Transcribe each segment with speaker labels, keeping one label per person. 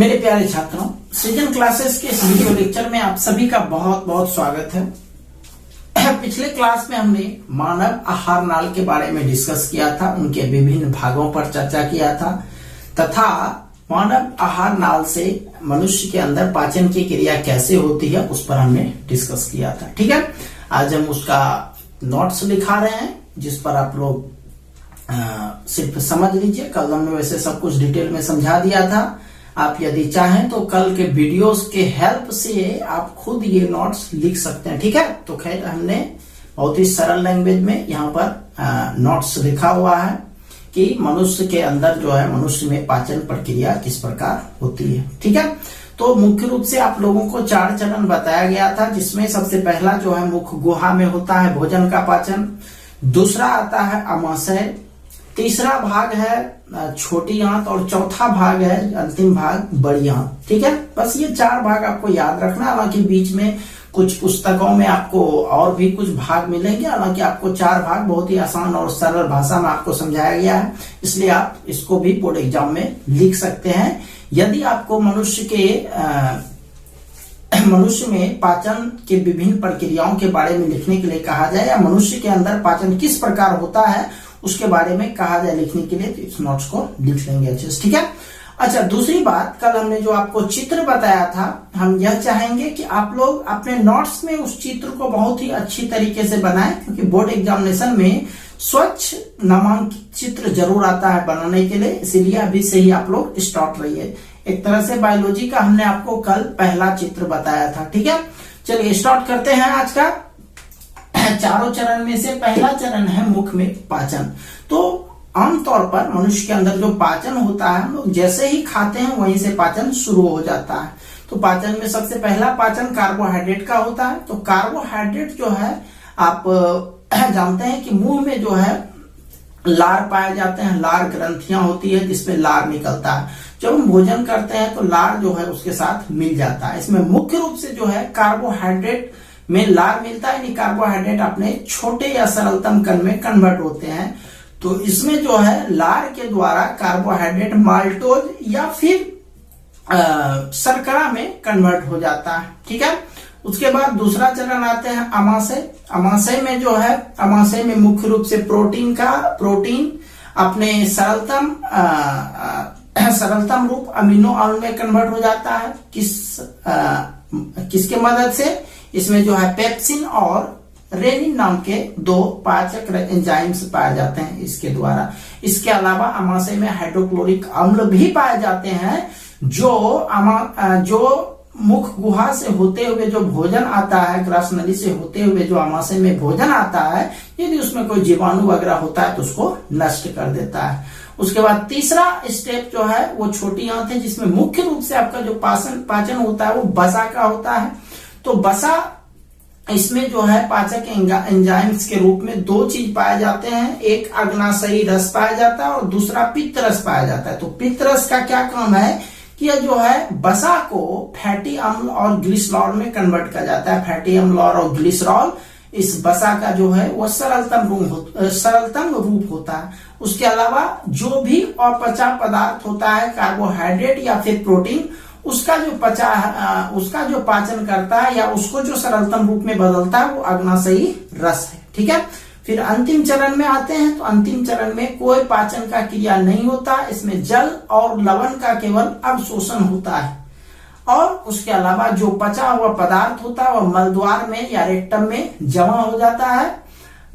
Speaker 1: मेरे प्यारे छात्रों, सृजन क्लासेस के इस वीडियो लेक्चर में आप सभी का बहुत बहुत स्वागत है। पिछले क्लास में हमने मानव आहार नाल के बारे में डिस्कस किया था, उनके विभिन्न भागों पर चर्चा किया था तथा मानव आहार नाल से मनुष्य के अंदर पाचन की क्रिया कैसे होती है उस पर हमने डिस्कस किया था। ठीक है, आज हम उसका नोट्स लिखा रहे हैं जिस पर आप लोग सिर्फ समझ लीजिए। कल हमने वैसे सब कुछ डिटेल में समझा दिया था। आप यदि चाहें तो कल के वीडियोस के हेल्प से आप खुद ये नोट्स लिख सकते हैं। ठीक है, तो खैर हमने बहुत ही सरल लैंग्वेज में यहाँ पर नोट्स लिखा हुआ है कि मनुष्य के अंदर जो है, मनुष्य में पाचन प्रक्रिया किस प्रकार होती है। ठीक है, तो मुख्य रूप से आप लोगों को 4 चरण बताया गया था, जिसमें सबसे पहला जो है मुख गुहा में होता है भोजन का पाचन, दूसरा आता है आमाशय, तीसरा भाग है छोटी आंत और चौथा भाग है अंतिम भाग बड़ी आंत। ठीक है, बस ये 4 भाग आपको याद रखना। हालांकि बीच में कुछ पुस्तकों में आपको और भी कुछ भाग मिलेंगे, हालांकि आपको 4 भाग बहुत ही आसान और सरल भाषा में आपको समझाया गया है, इसलिए आप इसको भी बोर्ड एग्जाम में लिख सकते हैं। यदि आपको मनुष्य में पाचन के विभिन्न प्रक्रियाओं के बारे में लिखने के लिए कहा जाए या मनुष्य के अंदर पाचन किस प्रकार होता है उसके बारे में कहा जाए लिखने के लिए, तो इस नोट्स को लिख लेंगे अच्छे से। ठीक है, अच्छा दूसरी बात, कल हमने जो आपको चित्र बताया था, हम यह चाहेंगे कि आप लोग अपने नोट्स में उस चित्र को बहुत ही अच्छी तरीके से बनाएं, क्योंकि बोर्ड एग्जामिनेशन में स्वच्छ नामांकित चित्र जरूर आता है बनाने के लिए, इसीलिए अभी से ही आप लोग स्टार्ट रहिए। एक तरह से बायोलॉजी का हमने आपको कल पहला चित्र बताया था। ठीक है, चलिए स्टार्ट करते हैं आज का। 4 चरण में से पहला चरण है मुख में पाचन। तो आमतौर पर मनुष्य के अंदर जो पाचन होता है, हम लोग जैसे ही खाते हैं वहीं से पाचन शुरू हो जाता है। तो पाचन में सबसे पहला पाचन कार्बोहाइड्रेट का होता है। तो कार्बोहाइड्रेट जो है, आप जानते हैं कि मुंह में जो है लार पाए जाते हैं, लार ग्रंथियां होती है जिसमें लार निकलता है। जब हम भोजन करते हैं तो लार जो है उसके साथ मिल जाता है। इसमें मुख्य रूप से जो है कार्बोहाइड्रेट में लार मिलता है, यानी कार्बोहाइड्रेट अपने छोटे या सरलतम कण में कन्वर्ट होते हैं। तो इसमें जो है लार के द्वारा कार्बोहाइड्रेट माल्टोज या फिर शर्करा में कन्वर्ट हो जाता है। ठीक है, उसके बाद दूसरा चरण आते हैं आमाशय। आमाशय में जो है, आमाशय में मुख्य रूप से प्रोटीन अपने सरलतम रूप अमीनो एसिड में कन्वर्ट हो जाता है। किसके मदद से? इसमें जो है पेप्सिन और रेनिन नाम के 2 पाचक एंजाइम्स पाए जाते हैं इसके द्वारा। इसके अलावा आमाशय में हाइड्रोक्लोरिक अम्ल भी पाए जाते हैं, जो मुख गुहा से होते हुए जो भोजन आता है, ग्रास नली से होते हुए जो आमाशय में भोजन आता है, यदि उसमें कोई जीवाणु वगैरह होता है तो उसको नष्ट कर देता है। उसके बाद तीसरा स्टेप जो है वो छोटी आंत है, जिसमें मुख्य रूप से आपका जो पाचन होता है वो वसा का होता है। तो वसा, इसमें जो है पाचक एंजाइम्स के रूप में 2 चीज पाए जाते हैं। एक अग्नाशयी रस पाया जाता है और दूसरा पित्त रस पाया जाता है। तो पित्त रस का क्या काम है कि यह जो है वसा को फैटी अम्ल और ग्लिसरॉल में कन्वर्ट कर जाता है। फैटी अम्ल और ग्लिसरॉल इस वसा का जो है वह सरलतम रूप होता है। उसके अलावा जो भी अपचा पदार्थ होता है, कार्बोहाइड्रेट या फिर प्रोटीन, उसका जो पाचन करता है या उसको जो सरलतम रूप में बदलता है वो अग्नाशयी रस है। ठीक है, फिर अंतिम चरण में आते हैं। तो अंतिम चरण में कोई पाचन का क्रिया नहीं होता, इसमें जल और लवण का केवल अवशोषण होता है और उसके अलावा जो पचा हुआ पदार्थ होता है वह मलद्वार में या रेक्टम में जमा हो जाता है,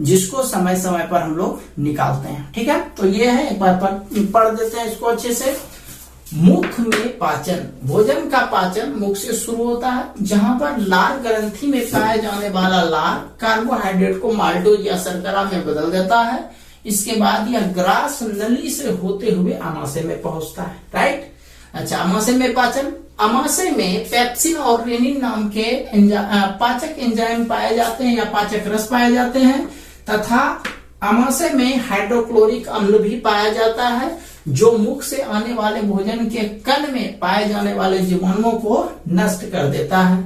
Speaker 1: जिसको समय समय पर हम लोग निकालते हैं। ठीक है, तो ये है, एक बार पढ़ देते हैं इसको अच्छे से। मुख में पाचन, भोजन का पाचन मुख से शुरू होता है, जहां पर लार ग्रंथि में पाए जाने वाला लार कार्बोहाइड्रेट को माल्टोज या शर्करा में बदल देता है। इसके बाद यह ग्रास नली से होते हुए आमाशय में पहुंचता है। राइट, अच्छा आमाशय में पाचन, आमाशय में पेप्सिन और रेनिन नाम के पाचक एंजाइम पाए जाते हैं या पाचक रस पाए जाते हैं, तथा आमाशय में हाइड्रोक्लोरिक अम्ल भी पाया जाता है, जो मुख से आने वाले भोजन के कण में पाए जाने वाले जीवाणुओं को नष्ट कर देता है।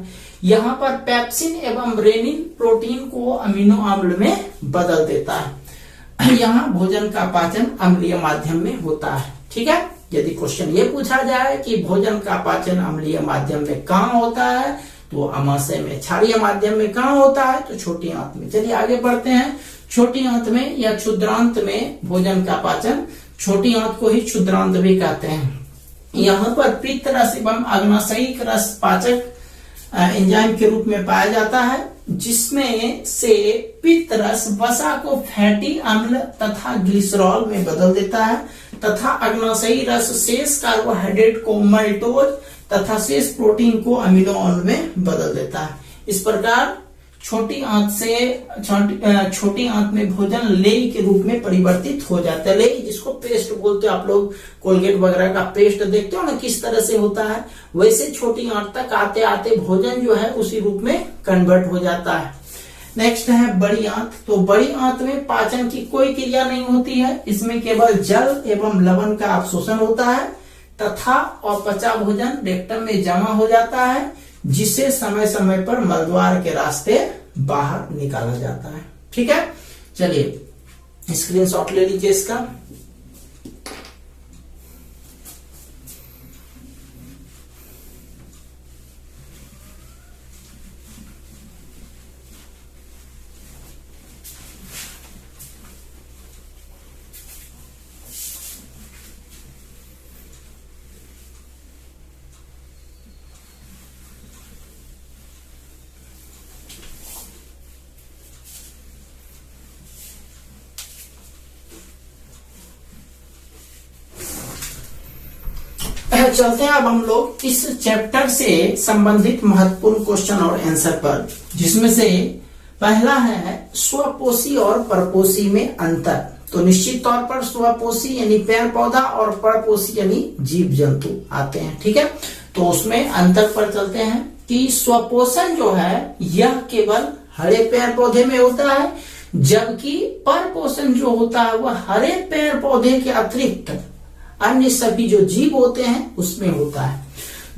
Speaker 1: यहाँ पर पेप्सिन एवं रेनिन प्रोटीन को अमीनो अम्ल में बदल देता है। यहाँ भोजन का पाचन अम्लीय माध्यम में होता है। ठीक है, यदि क्वेश्चन ये पूछा जाए कि भोजन का पाचन अम्लीय माध्यम में कहाँ होता है, तो आमाशय में। क्षारीय माध्यम में कहाँ होता है, तो छोटी आंत में। चलिए आगे बढ़ते हैं। छोटी आंत में या क्षुद्रांत में भोजन का पाचन, छोटी आंत को ही क्षुद्रांत भी कहते हैं। यहाँ पर पित्त रस एवं अग्नाशयिक रस पाचक एंजाइम के रूप में पाया जाता है, जिसमें से पित्त रस वसा को फैटी अम्ल तथा ग्लिसरॉल में बदल देता है तथा अग्नाशयी रस शेष कार्बोहाइड्रेट को माल्टोज तथा शेष प्रोटीन को अमीनो अम्ल में बदल देता है। इस प्रकार छोटी आंत में भोजन लेई के रूप में परिवर्तित हो जाता है। लेई जिसको पेस्ट बोलते हो आप लोग, कोलगेट वगैरह का पेस्ट देखते हो ना किस तरह से होता है, वैसे छोटी आंत तक आते आते भोजन जो है उसी रूप में कन्वर्ट हो जाता है। नेक्स्ट है बड़ी आंत। तो बड़ी आंत में पाचन की कोई क्रिया नहीं होती है, इसमें केवल जल एवं लवण का अवशोषण होता है तथा अपचा भोजन रेक्टम में जमा हो जाता है, जिसे समय समय पर मलद्वार के रास्ते बाहर निकाला जाता है। ठीक है, चलिए स्क्रीनशॉट ले लीजिए इसका। चलते हैं अब हम लोग इस चैप्टर से संबंधित महत्वपूर्ण क्वेश्चन और आंसर पर, जिसमें से पहला है स्वपोषी और परपोषी में अंतर। तो निश्चित तौर पर स्वपोषी यानी पेड़ पौधा और परपोषी यानी जीव जंतु आते हैं। ठीक है, तो उसमें अंतर पर चलते हैं कि स्वपोषण जो है यह केवल हरे पेड़ पौधे में होता है, जबकि परपोषण जो होता है वह हरे पेड़ पौधे के अतिरिक्त अन्य सभी जो जीव होते हैं उसमें होता है।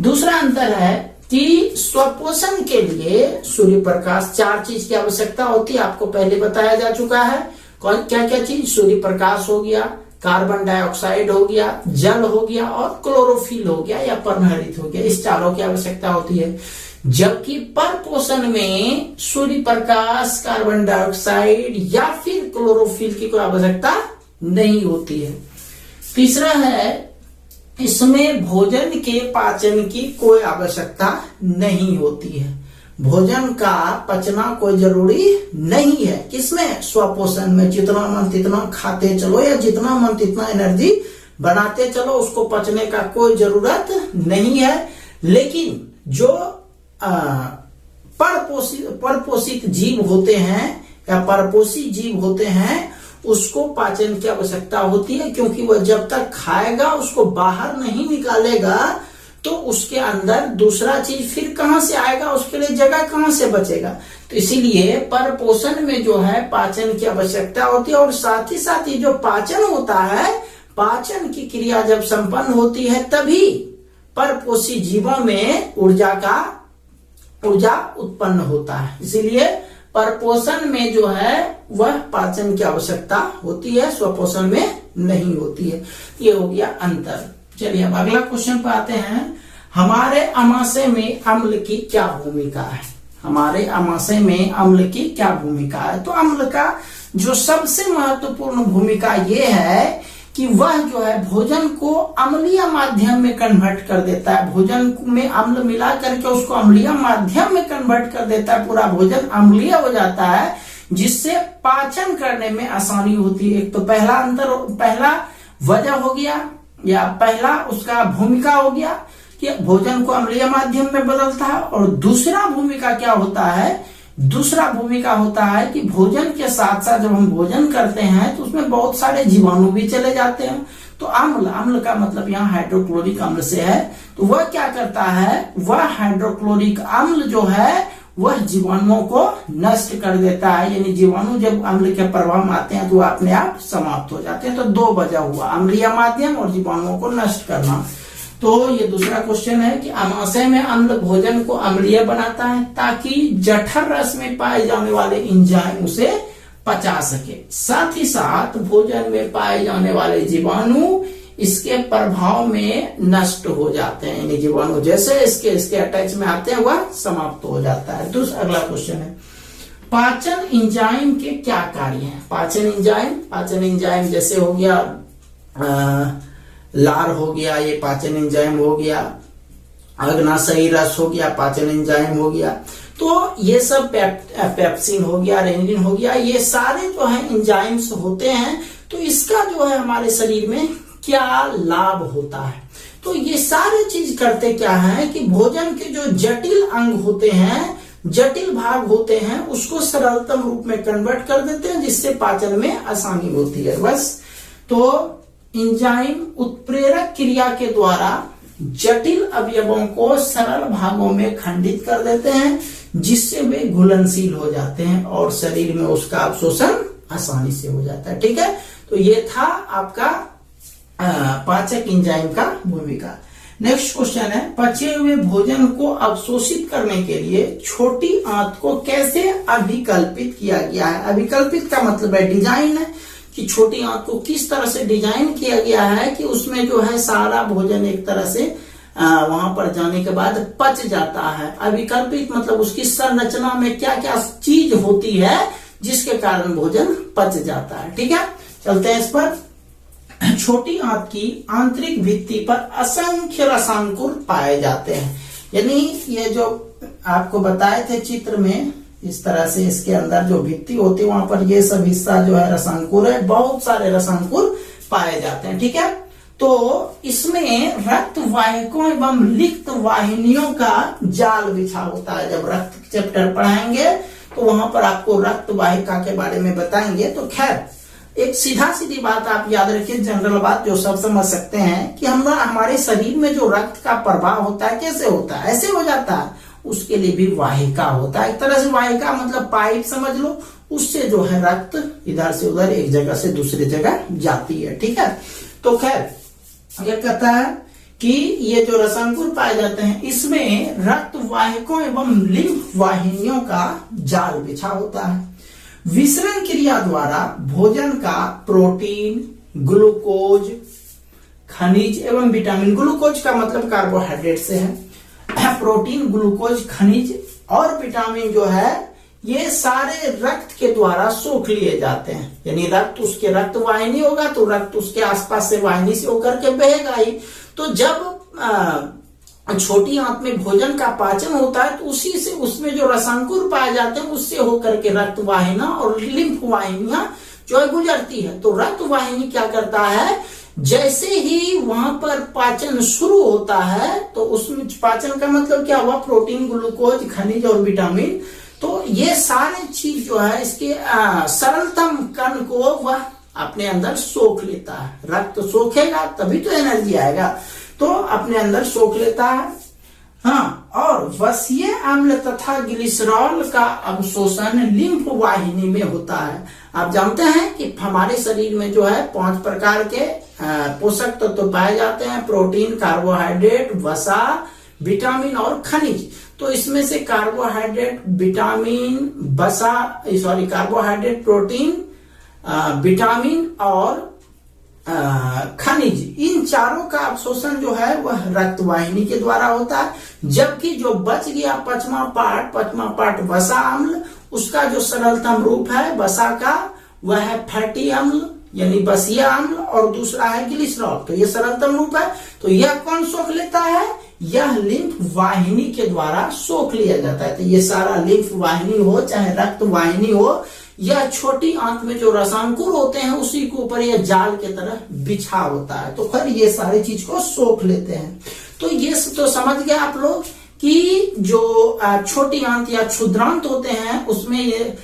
Speaker 1: दूसरा अंतर है कि स्वपोषण के लिए सूर्य प्रकाश, 4 चीज की आवश्यकता होती है, आपको पहले बताया जा चुका है। कौन क्या क्या चीज? सूर्य प्रकाश हो गया, कार्बन डाइऑक्साइड हो गया, जल हो गया और क्लोरोफिल हो गया या पर्णहरित हो गया। इस चारों की आवश्यकता होती है, जबकि परपोषण में सूर्य प्रकाश, कार्बन डाइऑक्साइड या फिर क्लोरोफिल की कोई आवश्यकता नहीं होती है। तीसरा है इसमें भोजन के पाचन की कोई आवश्यकता नहीं होती है। भोजन का पचना कोई जरूरी नहीं है। किसमें? स्वपोषण में। जितना मन तितना खाते चलो या जितना मन तितना एनर्जी बनाते चलो, उसको पचने का कोई जरूरत नहीं है। लेकिन जो परपोषित जीव होते हैं या परपोषी जीव होते हैं उसको पाचन की आवश्यकता होती है, क्योंकि वह जब तक खाएगा उसको बाहर नहीं निकालेगा तो उसके अंदर दूसरा चीज फिर कहां से आएगा, उसके लिए जगह कहां से बचेगा। तो इसीलिए परपोषण में जो है पाचन की आवश्यकता होती है। और साथ ही साथ ये जो पाचन होता है, पाचन की क्रिया जब संपन्न होती है तभी परपोषी जीवों में ऊर्जा उत्पन्न होता है। इसीलिए परपोषण में जो है वह पाचन की आवश्यकता होती है, स्वपोषण में नहीं होती है। ये हो गया अंतर। चलिए अब अगला क्वेश्चन पे आते हैं। हमारे आमाशय में अम्ल की क्या भूमिका है? हमारे आमाशय में अम्ल की क्या भूमिका है? तो अम्ल का जो सबसे महत्वपूर्ण भूमिका ये है कि वह जो है भोजन को अम्लीय माध्यम में कन्वर्ट कर देता है। भोजन में अम्ल मिला करके उसको अम्लीय माध्यम में कन्वर्ट कर देता है। पूरा भोजन अम्लीय हो जाता है, जिससे पाचन करने में आसानी होती है। एक तो पहला वजह हो गया या पहला उसका भूमिका हो गया कि भोजन को अम्लीय माध्यम में बदलता है। और दूसरा भूमिका क्या होता है? दूसरा भूमिका होता है कि भोजन के साथ साथ जब हम भोजन करते हैं तो उसमें बहुत सारे जीवाणु भी चले जाते हैं। तो अम्ल का मतलब यहाँ हाइड्रोक्लोरिक अम्ल से है। तो वह क्या करता है? वह हाइड्रोक्लोरिक अम्ल जो है वह जीवाणुओं को नष्ट कर देता है। यानी जीवाणु जब अम्ल के प्रभाव में आते हैं तो वह अपने आप समाप्त हो जाते हैं। तो 2 वजह हुआ, अम्लीय माध्यम और जीवाणुओं को नष्ट करना। तो ये दूसरा क्वेश्चन है कि आमाशय में अम्ल भोजन को अम्लीय बनाता है ताकि जठर रस में पाए जाने वाले एंजाइम उसे पचा सके। साथ ही साथ भोजन में पाए जाने वाले जीवाणु इसके प्रभाव में नष्ट हो जाते हैं। यानी जीवाणु जैसे इसके अटैच में आते हैं वह समाप्त हो जाता है। दूसरा अगला क्वेश्चन है, पाचन एंजाइम के क्या कार्य हैं? पाचन एंजाइम जैसे हो गया लार हो गया, ये पाचन एंजाइम हो गया, अग्नाशयी रस हो गया, पाचन एंजाइम हो गया। तो ये सब पेप्सिन हो गया, रेनिन हो गया, ये सारे जो है एंजाइम्स होते हैं। तो इसका जो है हमारे शरीर में क्या लाभ होता है? तो ये सारे चीज करते क्या है कि भोजन के जो जटिल अंग होते हैं, जटिल भाग होते हैं, उसको सरलतम रूप में कन्वर्ट कर देते हैं, जिससे पाचन में आसानी होती है। बस तो एंजाइम उत्प्रेरक क्रिया के द्वारा जटिल अवयवों को सरल भागों में खंडित कर देते हैं, जिससे वे घुलनशील हो जाते हैं और शरीर में उसका अवशोषण आसानी से हो जाता है। ठीक है, तो ये था आपका पाचक एंजाइम का भूमिका। नेक्स्ट क्वेश्चन है, पचे हुए भोजन को अवशोषित करने के लिए छोटी आंत को कैसे अभिकल्पित किया गया है? अभिकल्पित का मतलब है डिजाइन है, कि छोटी आंत को किस तरह से डिजाइन किया गया है कि उसमें जो है सारा भोजन एक तरह से वहां पर जाने के बाद पच जाता है। अभिकल्पित मतलब उसकी संरचना में क्या क्या चीज होती है जिसके कारण भोजन पच जाता है। ठीक है, चलते हैं इस पर। छोटी आंत की आंतरिक भित्ति पर असंख्य रसांकुर पाए जाते हैं। यानी ये जो आपको बताए थे चित्र में, इस तरह से इसके अंदर जो भित्ति होती है वहां पर ये सब हिस्सा जो है रसांकुर है, बहुत सारे रसांकुर पाए जाते हैं। ठीक है, तो इसमें रक्त वाहिकों एवं लिप्त वाहिनियों का जाल बिछा होता है। जब रक्त चैप्टर पढ़ाएंगे तो वहां पर आपको रक्त वाहिका के बारे में बताएंगे। तो खैर एक सीधा सीधी बात आप याद रखिए, जनरल बात जो सब समझ सकते हैं कि हमारे शरीर में जो रक्त का प्रवाह होता है कैसे होता है, ऐसे हो जाता है। उसके लिए भी वाहिका होता है। एक तरह से वाहिका मतलब पाइप समझ लो, उससे जो है रक्त इधर से उधर एक जगह से दूसरी जगह जाती है। ठीक है, तो खैर ये कहता है कि ये जो रसांकुर पाए जाते हैं इसमें रक्त वाहिकों एवं लिम्फ वाहिनियों का जाल बिछा होता है। विसरण क्रिया द्वारा भोजन का प्रोटीन, ग्लूकोज, खनिज एवं विटामिन, ग्लूकोज का मतलब कार्बोहाइड्रेट से है, प्रोटीन, ग्लूकोज, खनिज और विटामिन जो है ये सारे रक्त के द्वारा सोख लिए जाते हैं। यानी रक्त उसके रक्त वाहिनी होगा तो रक्त उसके आसपास से वाहिनी से होकर के बहेगा ही। तो जब छोटी आंत में भोजन का पाचन होता है तो उसी से उसमें जो रसांकुर पाए जाते हैं उससे होकर के रक्त वाहिना और लिम्फ वाहिनियां जो है गुजरती है। तो रक्त वाहिनी क्या करता है, जैसे ही वहां पर पाचन शुरू होता है तो उसमें पाचन का मतलब क्या हुआ, प्रोटीन, ग्लूकोज, खनिज और विटामिन। तो ये सारे चीज जो है इसके सरलतम कण को वह अपने अंदर सोख लेता है। रक्त सोखेगा तभी तो एनर्जी आएगा, तो अपने अंदर सोख लेता है। हाँ, और वसीय अम्ल तथा ग्लिसरॉल का अवशोषण लिम्फ वाहिनी में होता है। आप जानते हैं कि हमारे शरीर में जो है 5 प्रकार के पोषक तत्व पाए जाते हैं, प्रोटीन, कार्बोहाइड्रेट, वसा, विटामिन और खनिज। तो इसमें से कार्बोहाइड्रेट, विटामिन, वसा, कार्बोहाइड्रेट, प्रोटीन, विटामिन और खनिज, इन चारों का अवशोषण जो है वह रक्त वाहिनी के द्वारा होता है। जबकि जो बच गया पांचवा पार्ट वसा अम्ल, उसका जो सरलतम रूप है वसा का वह है फैटी अम्ल यानी बसीय अम्ल, और दूसरा है ग्लिसरॉल। तो ये सरलतम रूप है। तो यह कौन सोख लेता है, यह लिम्फ वाहिनी के द्वारा सोख लिया जाता है। तो ये सारा लिम्फ वाहिनी हो चाहे रक्त वाहिनी हो, यह छोटी आंत में जो रसांकुर होते हैं उसी के ऊपर यह जाल के तरह बिछा होता है। तो फिर ये सारी चीज को सोख लेते हैं। तो ये तो समझ गए आप लोग कि जो छोटी आंत या क्षुद्रांत होते हैं उसमें ये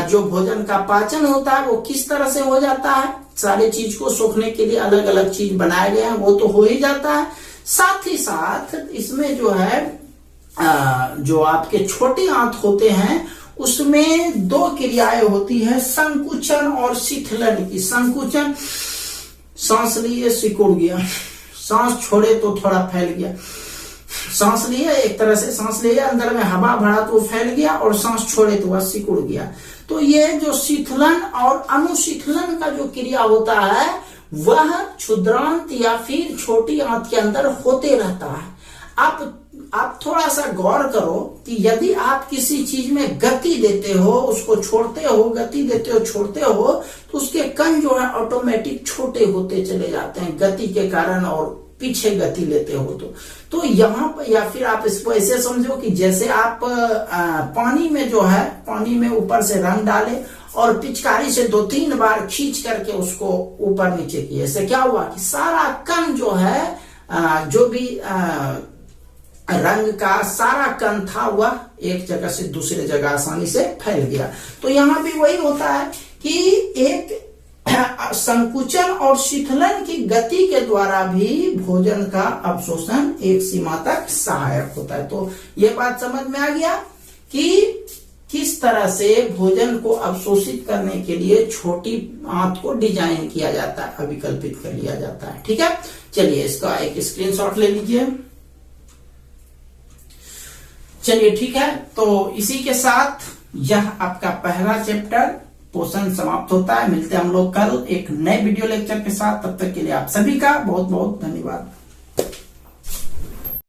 Speaker 1: जो भोजन का पाचन होता है वो किस तरह से हो जाता है। सारे चीज को सोखने के लिए अलग अलग चीज बनाए गए हैं, वो तो हो ही जाता है। साथ ही साथ इसमें जो है जो आपके छोटी आंत होते हैं उसमें 2 क्रियाएं होती है, संकुचन और शिथिलन की। संकुचन, सांस लिए सिकुड़ गया, सांस छोड़े तो थोड़ा फैल गया, सांस लिए एक तरह से सांस लिया अंदर में हवा भरा तो फैल गया, और सांस छोड़े तो वह सिकुड़ गया। तो ये जो शिथिलन और अनुशीथलन का जो क्रिया होता है वह क्षुद्रांत या फिर छोटी आंत के अंदर होते रहता है। आप थोड़ा सा गौर करो कि यदि आप किसी चीज में गति देते हो, उसको छोड़ते हो, गति देते हो, छोड़ते हो, तो उसके कण जो है ऑटोमेटिक छोटे होते चले जाते हैं गति के कारण, और पीछे गति लेते हो तो यहाँ पर, या फिर आप इसको ऐसे समझो कि जैसे आप पानी में जो है, पानी में ऊपर से रंग डाले और पिचकारी से 2-3 बार खींच करके उसको ऊपर नीचे किए, इससे क्या हुआ कि सारा कण जो है जो भी रंग का सारा कण था वह एक जगह से दूसरे जगह आसानी से फैल गया। तो यहाँ भी वही होता है कि एक संकुचन और शिथिलन की गति के द्वारा भी भोजन का अवशोषण एक सीमा तक सहायक होता है। तो ये बात समझ में आ गया कि किस तरह से भोजन को अवशोषित करने के लिए छोटी आंत को डिजाइन किया जाता है, अभिकल्पित कर लिया जाता है। ठीक है, चलिए इसका एक स्क्रीनशॉट ले लीजिए। चलिए ठीक है, तो इसी के साथ यह आपका पहला चैप्टर पोषण समाप्त होता है। मिलते हैं हम लोग कल एक नए वीडियो लेक्चर के साथ। तब तक के लिए आप सभी का बहुत बहुत धन्यवाद।